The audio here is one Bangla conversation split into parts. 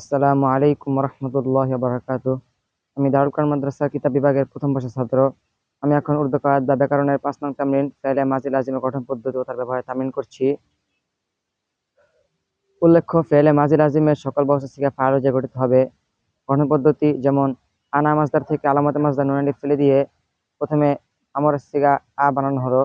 আসসালামু আলাইকুম রহমতুল্লাহ বারাকাতু। আমি দারুল কোরআন মাদ্রাসা কিতাব বিভাগের প্রথম বর্ষের ছাত্র। আমি এখন উর্দু কায়দা ব্যাকরণের 5 নং তামরিন ফেলে মাজি লাজিমের গঠন পদ্ধতি ও তার ব্যবহারে তামরিন করছি। উল্লেখ্য, ফেলে মাজি লাজিমের সকল বর্ষ থেকে ফাইল যে গঠিত হবে। গঠন পদ্ধতি যেমন আনা মাজদার থেকে আলামতে মাজদার নুন আলিফ ফেলে দিয়ে প্রথমে আমর সিগা আ বানানো হলো।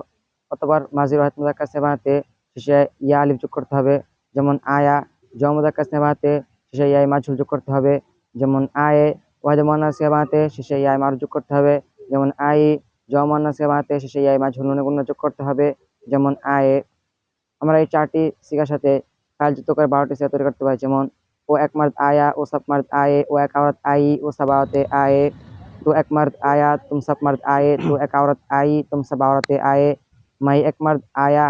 অতঃপর মাজি ওয়াহিদ মুজাক্কার সে বানাতে শেষে ইয়া আলিফ যোগ করতে হবে, যেমন আয়া। জ মুজাক্কার সে বানাতে শেষে ইয়াই মাজহুর যোগ করতে হবে, যেমন আয়ে। ওয়াহিদ মুআন্নাস সে বানাতে শেষে ইয়াই মারুফ যোগ করতে হবে, যেমন আই। জ মুআন্নাস সে বানাতে শেষে ইয়াই মাজহুর নুনে গুণা যোগ করতে হবে, যেমন আয়ে। আমরা এই 4টি সিগার সাথে ফাইল যুক্ত করে 12টি সিগা তৈরি করতে পারি, যেমন ও এক মার্দ আয়া ও সাব মার্দ আয়ে ও এক আওরাত আই ও সাবাওয়াতে আয়ে। तो एक मर्द आया तुम सब मर्द आए, तो एक औरत आई तुम सब औरतें आए। मैं एक मर्द आया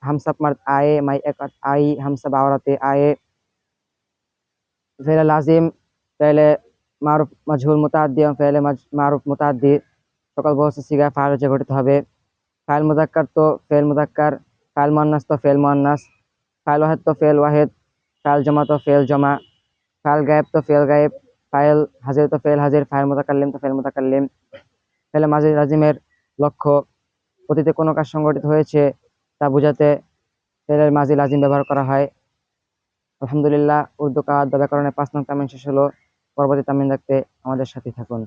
हम सब मर्द आए, मैं एक औरत आई हम सब औरतें आए। फेल लाजिम, फेले মারুফ মাজহুর মুতাআদ্দি এবং ফেলে মারুফ মুতাআদ্দি সকল বহু সিগা ফাইল হচ্ছে গঠিত হবে। ফাইল মুজাক্কার তো ফেল মুজাক্কার, ফাইল মুআন্নাস তো ফেল মুআন্নাস, ফাইল ওয়াহিদ তো ফেল ওয়াহিদ, ফাইল জমা তো ফেল জমা, ফাইল গায়েব তো ফেল গায়েব, ফাইল হাজির তো ফেল হাজির, ফাইল মুতাকাল্লিম তো ফেল মুতাকাল্লিম। ফেলে মাজি লাজিমের লক্ষ্য অতীতে কোনো কাজ সংগঠিত হয়েছে তা বোঝাতে ফেলের মাজি লাজিম ব্যবহার করা হয়। আলহামদুলিল্লাহ, উর্দু কায়দা ব্যাকরণের 5 নং তামিল শেষ হলো। পরবর্তী তামিল দেখতে আমাদের সাথে থাকুন।